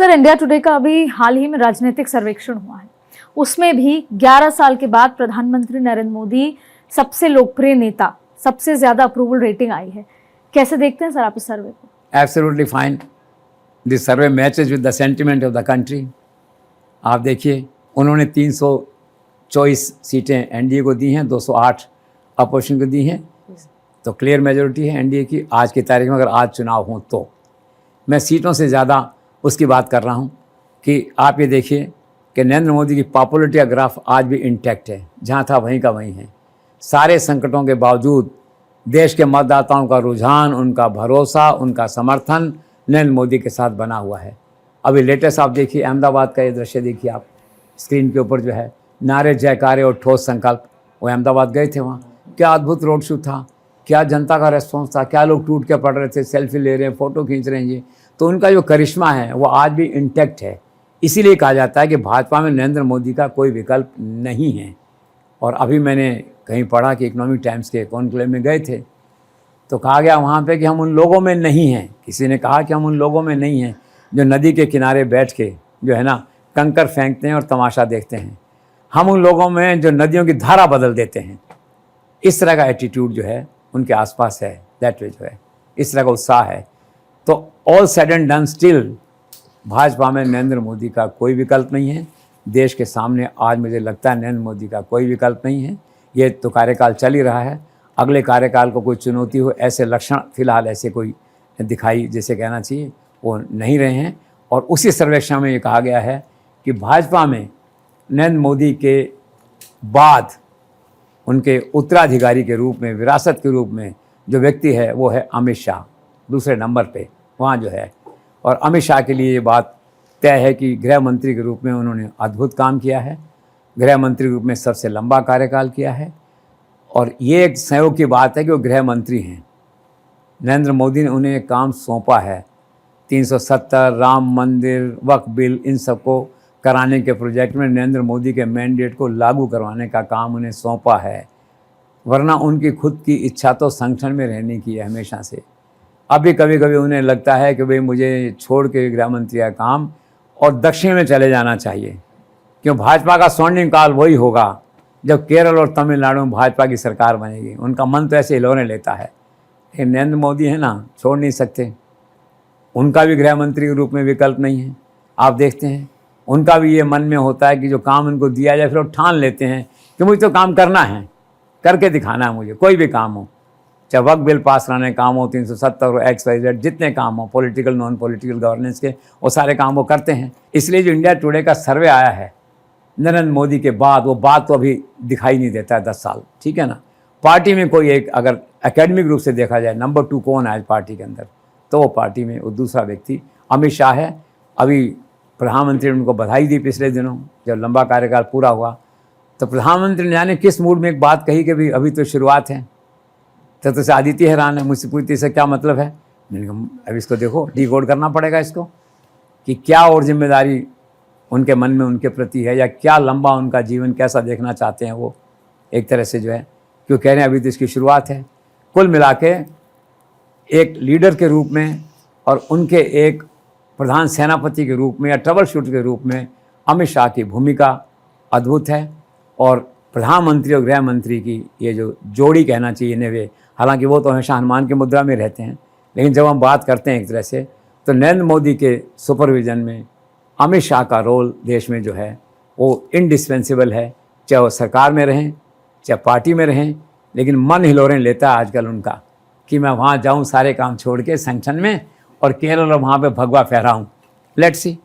Sir, India today का अभी हाल ही में राजनीतिक सर्वेक्षण हुआ है, उसमें भी 11 साल के बाद प्रधानमंत्री नरेंद्र मोदी सबसे लोकप्रिय नेता, सबसे ज्यादा अप्रूवल रेटिंग आई है। कैसे देखते हैं सर आप इस सर्वे को? Absolutely fine. This survey matches with the sentiment of the country. आप देखिए, उन्होंने 324 सीटें एनडीए को दी हैं, 208 अपोजिशन को दी हैं, तो क्लियर मेजोरिटी है एनडीए की आज की तारीख में। अगर आज चुनाव हों तो मैं सीटों से ज़्यादा उसकी बात कर रहा हूं कि आप ये देखिए कि नरेंद्र मोदी की पॉपुलरिटी का ग्राफ आज भी इंटैक्ट है, जहां था वहीं का वहीं है। सारे संकटों के बावजूद देश के मतदाताओं का रुझान, उनका भरोसा, उनका समर्थन नरेंद्र मोदी के साथ बना हुआ है। अभी लेटेस्ट आप देखिए, अहमदाबाद का ये दृश्य देखिए आप स्क्रीन के ऊपर, जो है नारे जयकारे और ठोस संकल्प। वो अहमदाबाद गए थे, वहाँ क्या अद्भुत रोड शो था, क्या जनता का रेस्पॉन्स था, क्या लोग टूट के पड़ रहे थे, सेल्फी ले रहे हैं, फ़ोटो खींच रहे हैं। ये तो उनका जो करिश्मा है वो आज भी इंटैक्ट है। इसीलिए कहा जाता है कि भाजपा में नरेंद्र मोदी का कोई विकल्प नहीं है। और अभी मैंने कहीं पढ़ा कि इकोनॉमिक टाइम्स के कॉन्क्लेव में गए थे तो कहा गया वहाँ पे कि हम उन लोगों में नहीं हैं। किसी ने कहा कि हम उन लोगों में नहीं हैं जो नदी के किनारे बैठ के जो है ना कंकर फेंकते हैं और तमाशा देखते हैं। हम उन लोगों में जो नदियों की धारा बदल देते हैं। इस तरह का एटीट्यूड जो है उनके आसपास है, दैट वे जो है इस तरह का उत्साह है। तो all said and done still Bhajpa में नरेंद्र मोदी का कोई विकल्प नहीं है। देश के सामने आज मुझे लगता है नरेंद्र मोदी का कोई विकल्प नहीं है। ये तो कार्यकाल चल ही रहा है, अगले कार्यकाल को कोई चुनौती हो ऐसे लक्षण फिलहाल ऐसे कोई दिखाई जैसे कहना चाहिए वो नहीं रहे हैं। और उसी सर्वेक्षण में ये कहा गया है कि भाजपा में नरेंद्र मोदी के बाद उनके उत्तराधिकारी के रूप में, विरासत के रूप में जो व्यक्ति है वो है अमित शाह, दूसरे नंबर पे वहाँ जो है। और अमित शाह के लिए ये बात तय है कि गृह मंत्री के रूप में उन्होंने अद्भुत काम किया है, गृह मंत्री के रूप में सबसे लंबा कार्यकाल किया है। और ये एक संयोग की बात है कि वो गृह मंत्री हैं। नरेंद्र मोदी ने उन्हें एक काम सौंपा है, 370 राम मंदिर, वक्फ बिल, इन सबको कराने के प्रोजेक्ट में नरेंद्र मोदी के मैंडेट को लागू करवाने का काम उन्हें सौंपा है। वरना उनकी खुद की इच्छा तो संगठन में रहने की है हमेशा से। अभी कभी कभी उन्हें लगता है कि भाई मुझे छोड़ के गृह मंत्री का काम और दक्षिण में चले जाना चाहिए, क्यों भाजपा का स्वर्णिम काल वही होगा जब केरल और तमिलनाडु में भाजपा की सरकार बनेगी। उनका मन तो ऐसे हिलौने लेता है। ये नरेंद्र मोदी है ना, छोड़ नहीं सकते। उनका भी गृह मंत्री के रूप में विकल्प नहीं है। आप देखते हैं उनका भी ये मन में होता है कि जो काम उनको दिया जाए, फिर वो ठान लेते हैं कि मुझे तो काम करना है, करके दिखाना है मुझे, कोई भी काम हो, चाहे वक्फ बिल पास कराने काम हो, 370 हो, XYZ जितने काम हो, पॉलिटिकल नॉन पॉलिटिकल गवर्नेंस के, वो सारे काम वो करते हैं। इसलिए जो इंडिया टुडे का सर्वे आया है नरेंद्र मोदी के बाद, वो बात तो अभी दिखाई नहीं देता है 10 साल, ठीक है ना। पार्टी में कोई एक, अगर एकेडमिक रूप से देखा जाए नंबर 2 कौन है आज पार्टी के अंदर, तो वो पार्टी में वो दूसरा व्यक्ति अमित शाह है। अभी प्रधानमंत्री ने उनको बधाई दी पिछले दिनों, जब लंबा कार्यकाल पूरा हुआ तो प्रधानमंत्री ने जाने किस मूड में एक बात कही कि भाई अभी तो शुरुआत है। तो आदित्य हैरान है, मुझसे पूछती इसका क्या मतलब है। मैंने कहा अब इसको देखो, डिकोड करना पड़ेगा इसको कि क्या और जिम्मेदारी उनके मन में उनके प्रति है, या क्या लंबा उनका जीवन कैसा देखना चाहते हैं वो, एक तरह से जो है क्यों कह रहे हैं अभी तो इसकी शुरुआत है। कुल मिला के एक लीडर के रूप में और उनके एक प्रधान सेनापति के रूप में या ट्रबल शूटर के रूप में अमित शाह की भूमिका अद्भुत है। और प्रधानमंत्री और गृह मंत्री की ये जो जोड़ी कहना चाहिए ने वे, हालांकि वो तो हमेशा हनुमान की मुद्रा में रहते हैं, लेकिन जब हम बात करते हैं एक तरह से तो नरेंद्र मोदी के सुपरविजन में अमित शाह का रोल देश में जो है वो इंडिस्पेंसिबल है। चाहे वो सरकार में रहें, चाहे पार्टी में रहें, लेकिन मन हिलोरें लेता है आजकल उनका कि मैं वहाँ जाऊँ सारे काम छोड़ के संगठन में और केरल और वहाँ पे भगवा फहराऊँ। Let's see.